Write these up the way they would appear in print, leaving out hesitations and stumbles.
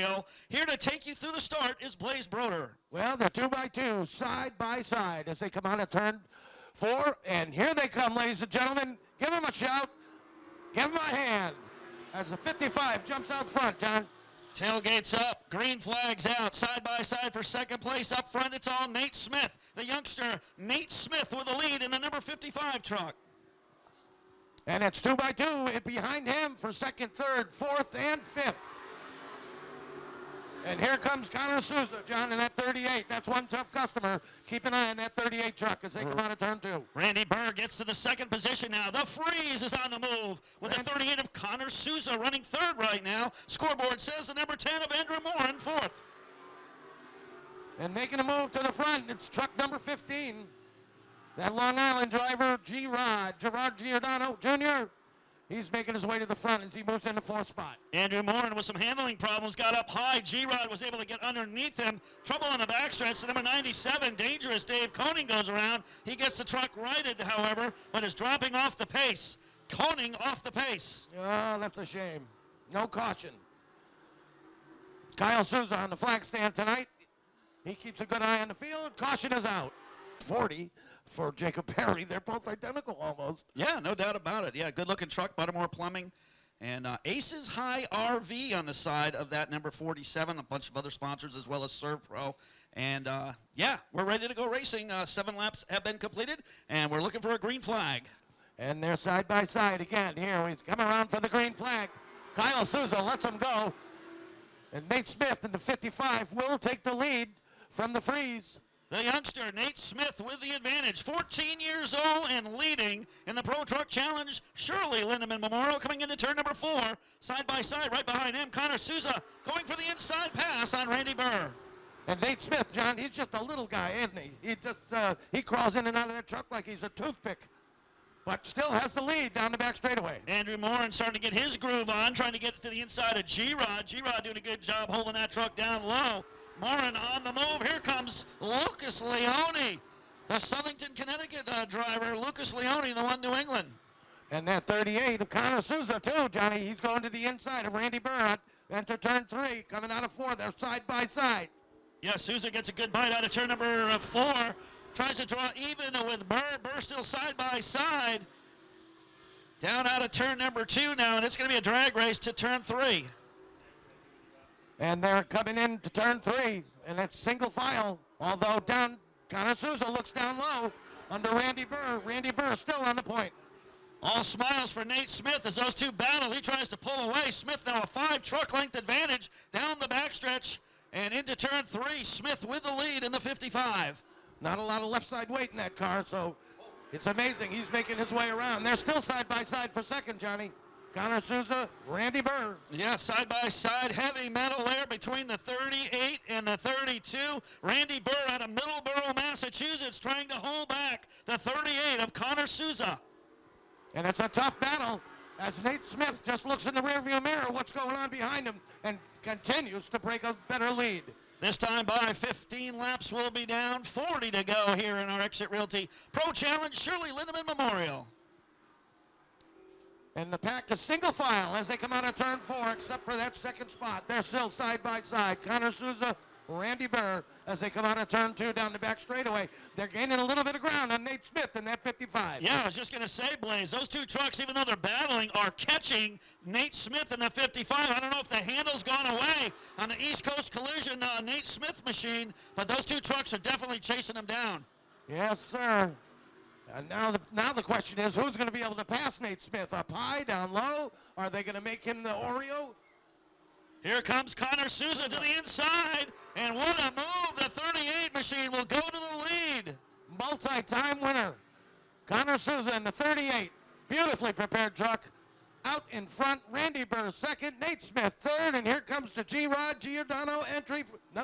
Memorial. Here to take you through the start is Blaze Broder. Well, they're 2x2, side by side as they come on a turn 4. And here they come, ladies and gentlemen. Give them a shout. Give them a hand. As the 55 jumps out front, John. Tailgates up, green flags out, side by side for second place. Up front, it's all Nate Smith, the youngster Nate Smith with the lead in the number 55 truck. And it's 2x2 and behind him for second, third, fourth, and fifth. And here comes Connor Souza, John, in that 38. That's one tough customer. Keep an eye on that 38 truck as they come out of turn 2. Randy Burr gets to the second position now. The Freeze is on the move with the 38 of Connor Souza running third right now. Scoreboard says the number 10 of Andrew Moore in fourth. And making a move to the front, it's truck number 15. That Long Island driver, Gerard Giordano Jr., he's making his way to the front as he moves into fourth spot. Andrew Morin with some handling problems got up high. G-Rod was able to get underneath him. Trouble on the backstretch. The number 97, Dangerous Dave Koning goes around. He gets the truck righted, however, but is dropping off the pace. Koning off the pace. Oh, that's a shame. No caution. Kyle Souza on the flag stand tonight. He keeps a good eye on the field. Caution is out. 40 for Jacob Perry. They're both identical almost. Yeah, no doubt about it. Yeah, good-looking truck, Buttermore Plumbing. And Aces High RV on the side of that number 47. A bunch of other sponsors as well as Serve Pro. And, yeah, we're ready to go racing. 7 laps have been completed, and we're looking for a green flag. And they're side by side again. Here, we come around for the green flag. Kyle Souza lets him go. And Nate Smith in the 55 will take the lead from the Freeze. The youngster, Nate Smith, with the advantage. 14 years old and leading in the Pro Truck Challenge. Shirley Lindemann Memorial coming into turn number 4. Side by side, right behind him, Connor Souza going for the inside pass on Randy Burr. And Nate Smith, John, he's just a little guy, isn't he? He crawls in and out of that truck like he's a toothpick. But still has the lead down the back straightaway. Andrew Morin starting to get his groove on, trying to get to the inside of G-Rod. G-Rod doing a good job holding that truck down low. Morin on the move. Here comes Lucas Leone, the Southington, Connecticut driver. Lucas Leone, the one New England. And that 38 of Connor Souza, too, Johnny. He's going to the inside of Randy Burr. Enter turn 3, coming out of 4. They're side by side. Yeah, Souza gets a good bite out of turn number 4. Tries to draw even with Burr. Burr still side by side. Down out of turn number 2 now, and it's going to be a drag race to turn 3. And they're coming in to turn 3, and it's single file. Although down, Connor Souza looks down low under Randy Burr. Randy Burr still on the point. All smiles for Nate Smith as those two battle. He tries to pull away. Smith now a 5 truck length advantage down the backstretch and into turn 3. Smith with the lead in the 55. Not a lot of left side weight in that car, so it's amazing. He's making his way around. They're still side by side for second, Johnny. Connor Souza, Randy Burr. Yeah, side by side, heavy metal there between the 38 and the 32. Randy Burr out of Middleborough, Massachusetts, trying to hold back the 38 of Connor Souza. And it's a tough battle as Nate Smith just looks in the rearview mirror what's going on behind him and continues to break a better lead. This time by 15 laps, we'll be down 40 to go here in our Exit Realty Pro Challenge Shirley Lindemann Memorial. And the pack is single file as they come out of turn 4, except for that second spot. They're still side by side. Connor Souza, Randy Burr, as they come out of turn 2 down the back straightaway. They're gaining a little bit of ground on Nate Smith in that 55. Yeah, I was just going to say, Blaze, those two trucks, even though they're battling, are catching Nate Smith in the 55. I don't know if the handle's gone away on the East Coast Collision Nate Smith machine, but those two trucks are definitely chasing him down. Yes, sir. And now the question is, who's going to be able to pass Nate Smith? Up high, down low? Are they going to make him the Oreo? Here comes Connor Souza to the inside, and what a move. The 38 machine will go to the lead. Multi-time winner. Connor Souza in the 38. Beautifully prepared truck. Out in front, Randy Burr second, Nate Smith third, and here comes the G-Rod Giordano entry,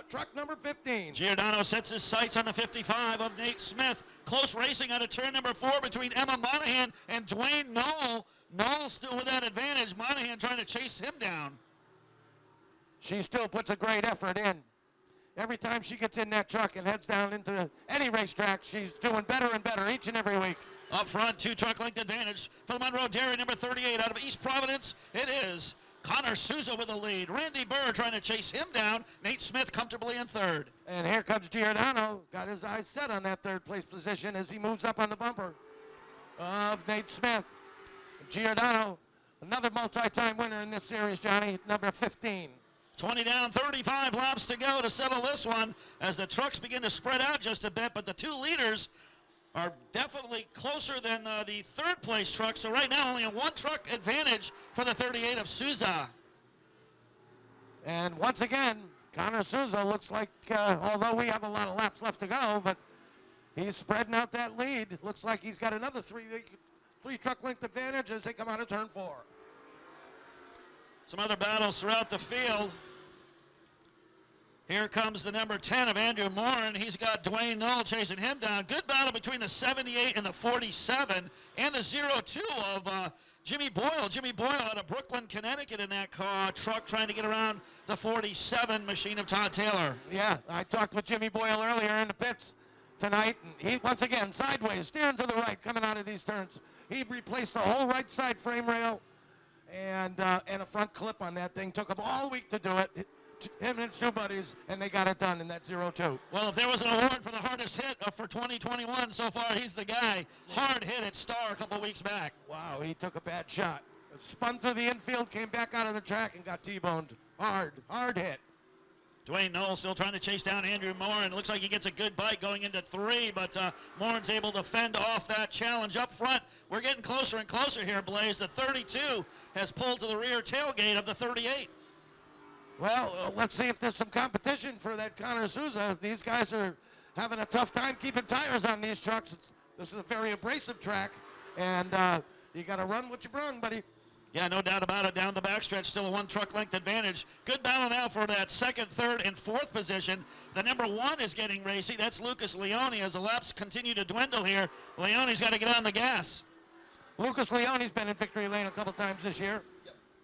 truck number 15. Giordano sets his sights on the 55 of Nate Smith. Close racing out of turn number 4 between Emma Monahan and Dwayne Noll. Noll still with that advantage. Monahan trying to chase him down. She still puts a great effort in. Every time she gets in that truck and heads down into any racetrack, she's doing better and better each and every week. Up front, 2 truck length advantage for the Monroe Dairy, number 38 out of East Providence. It is Connor Souza with the lead. Randy Burr trying to chase him down. Nate Smith comfortably in third. And here comes Giordano. Got his eyes set on that third place position as he moves up on the bumper of Nate Smith. Giordano, another multi-time winner in this series, Johnny, number 15. 20 down, 35 laps to go to settle this one as the trucks begin to spread out just a bit, but the two leaders are definitely closer than the third place truck. So right now only a one truck advantage for the 38 of Souza. And once again, Connor Souza looks like, although we have a lot of laps left to go, but he's spreading out that lead. It looks like he's got another three truck length advantage as they come out of turn 4. Some other battles throughout the field. Here comes the number 10 of Andrew Morin. He's got Dwayne Noll chasing him down. Good battle between the 78 and the 47 and the 02 of Jimmy Boyle. Jimmy Boyle out of Brooklyn, Connecticut in that truck trying to get around the 47 machine of Todd Taylor. Yeah, I talked with Jimmy Boyle earlier in the pits tonight, and he, once again, sideways, steering to the right, coming out of these turns. He replaced the whole right side frame rail and a front clip on that thing. Took him all week to do it. Him and his two buddies, and they got it done in that 02. Well, if there was an award for the hardest hit for 2021 so far, he's the guy. Hard hit at Star a couple weeks back. Wow, he took a bad shot. Spun through the infield, came back out of the track, and got T-boned. Hard hit. Dwayne Noll still trying to chase down Andrew Morin. It looks like he gets a good bite going into 3, but Morin's able to fend off that challenge up front. We're getting closer and closer here, Blaze. The 32 has pulled to the rear tailgate of the 38. Well, let's see if there's some competition for that Connor Souza. These guys are having a tough time keeping tires on these trucks. This is a very abrasive track, and you got to run what you brung, buddy. Yeah, no doubt about it. Down the backstretch, still a one truck length advantage. Good battle now for that second, third, and fourth position. The number 1 is getting racy. That's Lucas Leone as the laps continue to dwindle here. Leone's got to get on the gas. Lucas Leone's been in victory lane a couple times this year,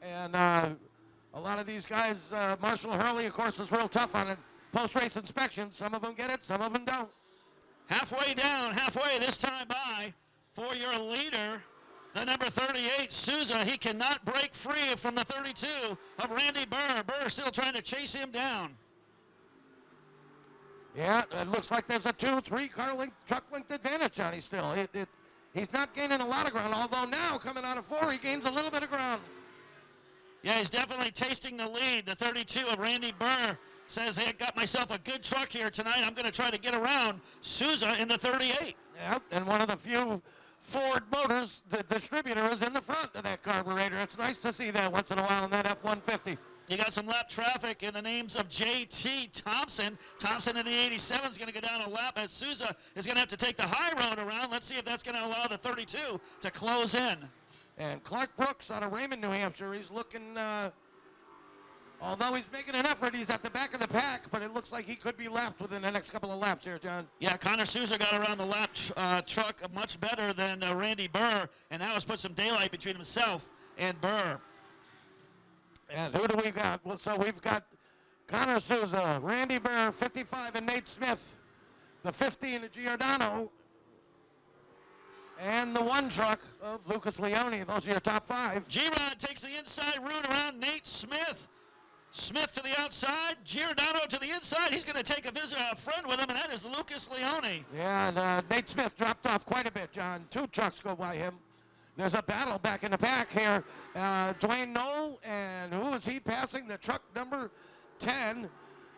and a lot of these guys, Marshall Hurley, of course, is real tough on it. Post-race inspection, some of them get it, some of them don't. Halfway down, halfway this time by for your leader, the number 38, Souza. He cannot break free from the 32 of Randy Burr. Burr still trying to chase him down. Yeah, it looks like there's a 2-3 truck length advantage, Johnny, still. He's not gaining a lot of ground, although now, coming out of 4, he gains a little bit of ground. Yeah, he's definitely tasting the lead. The 32 of Randy Burr says, hey, I got myself a good truck here tonight. I'm going to try to get around Souza in the 38. Yep, and one of the few Ford Motors, the distributor, is in the front of that carburetor. It's nice to see that once in a while in that F-150. You got some lap traffic in the names of J.T. Thompson. Thompson in the 87 is going to go down a lap as Souza is going to have to take the high road around. Let's see if that's going to allow the 32 to close in. And Clark Brooks out of Raymond, New Hampshire, he's looking, although he's making an effort, he's at the back of the pack, but it looks like he could be lapped within the next couple of laps here, John. Yeah, Connor Souza got around the lap truck much better than Randy Burr, and now has put some daylight between himself and Burr. And who do we got? Well, so we've got Connor Souza, Randy Burr, 55, and Nate Smith, the 15 of Giordano, and the 1 truck of Lucas Leone. Those are your top 5. G-Rod takes the inside route around Nate Smith. Smith to the outside, Giordano to the inside. He's going to take a friend with him, and that is Lucas Leone. Yeah, and Nate Smith dropped off quite a bit, John. 2 trucks go by him. There's a battle back in the pack here. Dwayne Noll, and who is he passing? The truck number 10.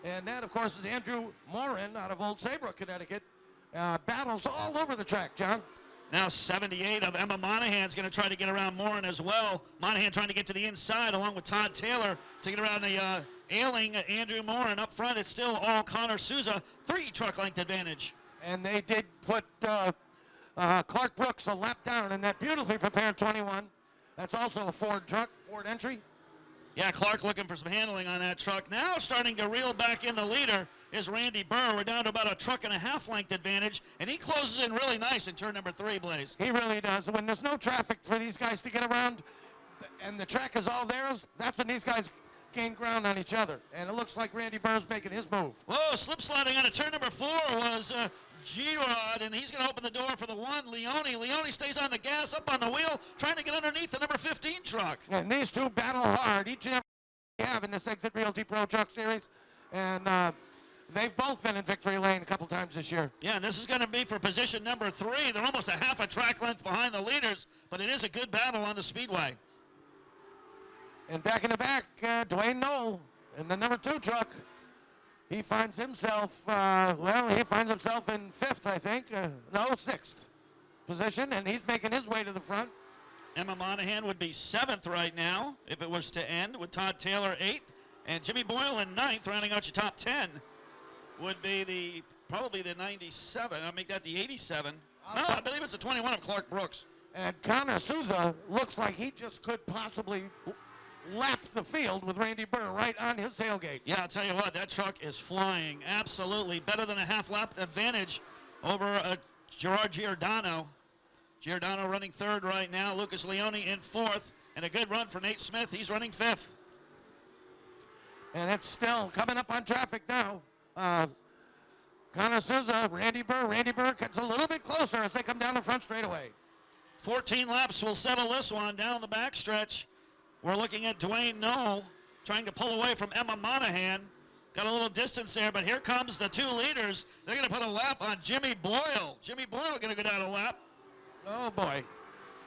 And that, of course, is Andrew Morin out of Old Saybrook, Connecticut. Battles all over the track, John. Now 78 of Emma Monahan is going to try to get around Morin as well. Monahan trying to get to the inside along with Todd Taylor to get around the ailing Andrew Morin. Up front, it's still all Connor Souza. 3 truck length advantage. And they did put Clark Brooks a lap down in that beautifully prepared 21. That's also a Ford truck, Ford entry. Yeah, Clark looking for some handling on that truck. Now starting to reel back in the leader is Randy Burr. We're down to about a truck and a half length advantage, and he closes in really nice in turn number 3, Blaze. He really does. When there's no traffic for these guys to get around and the track is all theirs, that's when these guys gain ground on each other. And it looks like Randy Burr's making his move. Whoa, slip sliding on a turn number 4 was G-Rod, and he's going to open the door for the one, Leone. Leone stays on the gas, up on the wheel, trying to get underneath the number 15 truck. And these two battle hard, each and every have in this Exit Realty Pro Truck Series. And they've both been in victory lane a couple times this year. Yeah, and this is going to be for position number 3. They're almost a half a track length behind the leaders, but it is a good battle on the speedway. And back in the back, Dwayne Noll in the number 2 truck. He finds himself, he finds himself in 5th, I think. No, 6th position, and he's making his way to the front. Emma Monahan would be 7th right now if it was to end, with Todd Taylor 8th. And Jimmy Boyle in 9th, rounding out your top 10, would be probably the 97. I'll make that the 87. No, I believe it's the 21 of Clark Brooks. And Connor Souza looks like he just could possibly lap the field with Randy Burr right on his tailgate. Yeah, I'll tell you what, that truck is flying. Absolutely. Better than a half lap advantage over Gerard Giordano. Giordano running 3rd right now. Lucas Leone in 4th. And a good run for Nate Smith. He's running 5th. And it's still coming up on traffic now. Connor Souza, Randy Burr. Randy Burr gets a little bit closer as they come down the front straightaway. 14 laps will settle this one down the backstretch. We're looking at Dwayne Noll trying to pull away from Emma Monahan. Got a little distance there, but here comes the 2 leaders. They're going to put a lap on Jimmy Boyle. Jimmy Boyle going to go down a lap. Oh, boy.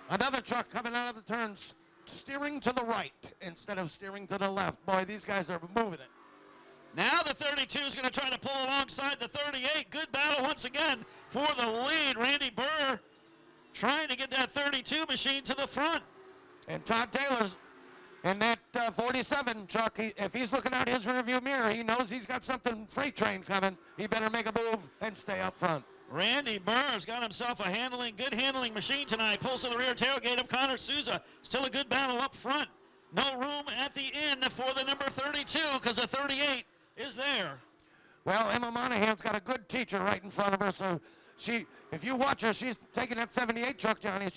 Another truck coming out of the turns, steering to the right instead of steering to the left. Boy, these guys are moving it. Now the 32 is going to try to pull alongside the 38. Good battle once again for the lead. Randy Burr trying to get that 32 machine to the front. And Todd Taylor's in that 47 truck. If he's looking out his rearview mirror, he knows he's got something freight train coming. He better make a move and stay up front. Randy Burr's got himself a good handling machine tonight. Pulls to the rear tailgate of Connor Souza. Still a good battle up front. No room at the end for the number 32 because the 38 is there. Well, Emma Monahan's got a good teacher right in front of her, so if you watch her, she's taking that 78 truck, Johnny.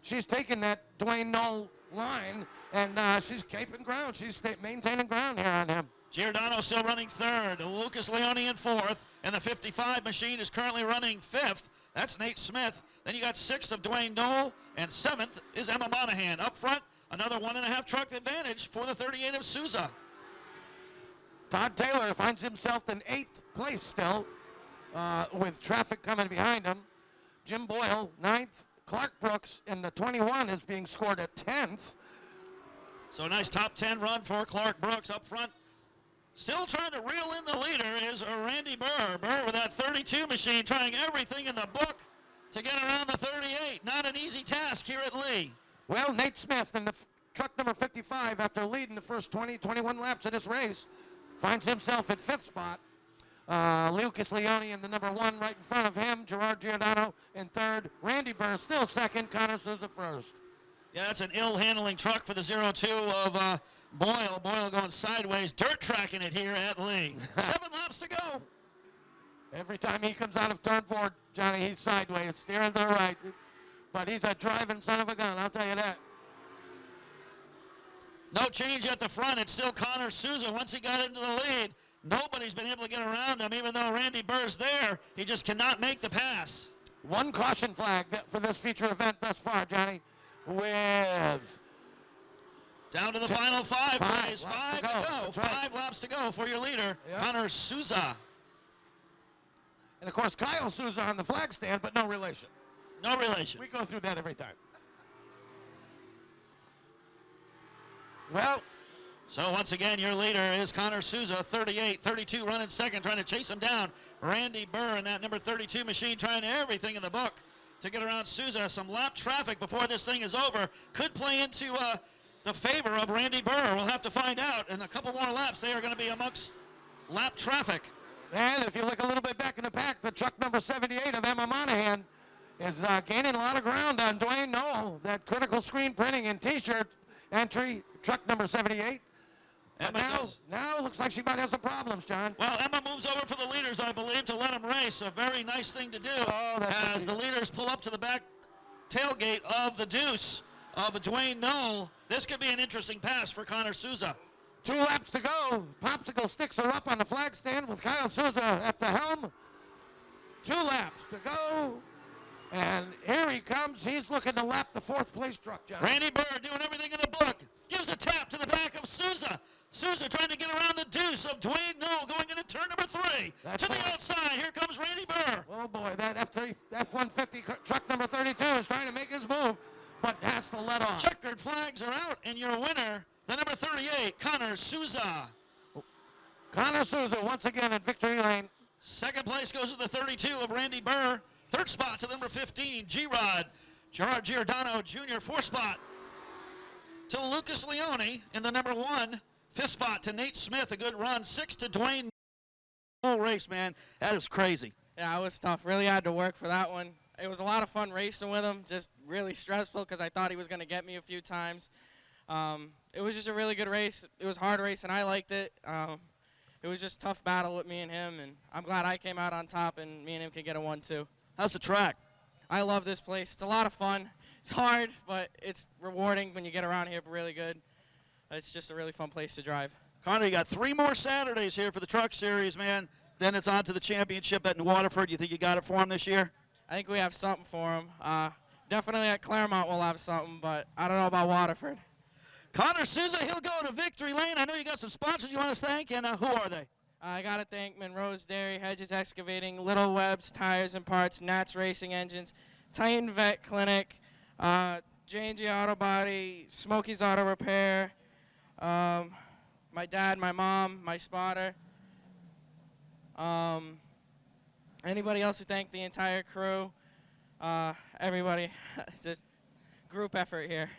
She's taking that Dwayne Noll line, and she's keeping ground. She's maintaining ground here on him. Giordano still running 3rd. Lucas Leone in 4th. And the 55 machine is currently running 5th. That's Nate Smith. Then you got 6th of Dwayne Noll. And 7th is Emma Monahan. Up front, another 1.5 truck advantage for the 38 of Souza. Todd Taylor finds himself in 8th place still with traffic coming behind him. Jim Boyle, 9th. Clark Brooks in the 21 is being scored at 10th. So a nice top 10 run for Clark Brooks up front. Still trying to reel in the leader is Randy Burr. Burr with that 32 machine trying everything in the book to get around the 38. Not an easy task here at Lee. Well, Nate Smith in the truck number 55, after leading the first 21 laps of this race, finds himself at 5th spot. Lucas Leone in the number 1 right in front of him. Gerard Giordano in 3rd. Randy Burr still 2nd. Connor Souza 1st. Yeah, that's an ill-handling truck for the 02 of Boyle. Boyle going sideways, dirt tracking it here at Lee. 7 laps to go. Every time he comes out of turn 4, Johnny, he's sideways, steering to the right. But he's a driving son of a gun, I'll tell you that. No change at the front. It's still Connor Souza. Once he got into the lead, nobody's been able to get around him. Even though Randy Burr's there, he just cannot make the pass. One caution flag for this feature event thus far, Johnny, with down to the final 5, boys. 5 to go. That's right. 5 laps to go for your leader, Connor Souza. And, of course, Kyle Souza on the flag stand, but no relation. No relation. We go through that every time. Well, so once again, your leader is Connor Souza, 38, 32 running 2nd, trying to chase him down. Randy Burr in that number 32 machine trying everything in the book to get around Souza. Some lap traffic before this thing is over could play into the favor of Randy Burr. We'll have to find out. In a couple more laps, they are going to be amongst lap traffic. and if you look a little bit back in the pack, the truck number 78 of Emma Monahan is gaining a lot of ground on Dwayne Noll. That critical screen printing and T-shirt entry, truck number 78. Now it looks like she might have some problems, John. Well, Emma moves over for the leaders, I believe, to let them race. A very nice thing to do as the leaders pull up to the back tailgate of the Deuce of Dwayne Noll. This could be an interesting pass for Connor Souza. 2 laps to go. Popsicle sticks are up on the flag stand with Kyle Souza at the helm. 2 laps to go. And here he comes. He's looking to lap the 4th place truck, John. Randy Burr doing everything in the book. Gives a tap to the back of Souza. Souza trying to get around the deuce of Dwayne Noll going into turn number 3. To the outside, here comes Randy Burr. Oh boy, that F-150 truck number 32 is trying to make his move, but has to let off. Checkered flags are out, and your winner, the number 38, Connor Souza. Connor Souza once again at victory lane. Second place goes to the 32 of Randy Burr. Third spot to the number 15, G-Rod. Gerard Giordano Jr., 4th spot to Lucas Leone in the number 1. 5th spot to Nate Smith, a good run. 6 to Dwayne. Whole race, man. That was crazy. Yeah, it was tough. Really had to work for that one. It was a lot of fun racing with him, just really stressful because I thought he was going to get me a few times. It was just a really good race. It was hard race, and I liked it. It was just a tough battle with me and him, and I'm glad I came out on top, and me and him could get a 1-2. How's the track? I love this place. It's a lot of fun. It's hard, but it's rewarding when you get around here really good. It's just a really fun place to drive. Connor, you got 3 more Saturdays here for the Truck Series, man. Then it's on to the championship at New Waterford. You think you got it for him this year? I think we have something for him. Definitely at Claremont we'll have something, but I don't know about Waterford. Connor Souza, he'll go to victory lane. I know you got some sponsors you want to thank, and who are they? I got to thank Monroe's Dairy, Hedges Excavating, Little Webb's Tires and Parts, Nats Racing Engines, Titan Vet Clinic, J&G Auto Body, Smokey's Auto Repair, my dad, my mom, my spotter. Anybody else who thanked the entire crew, everybody, just group effort here.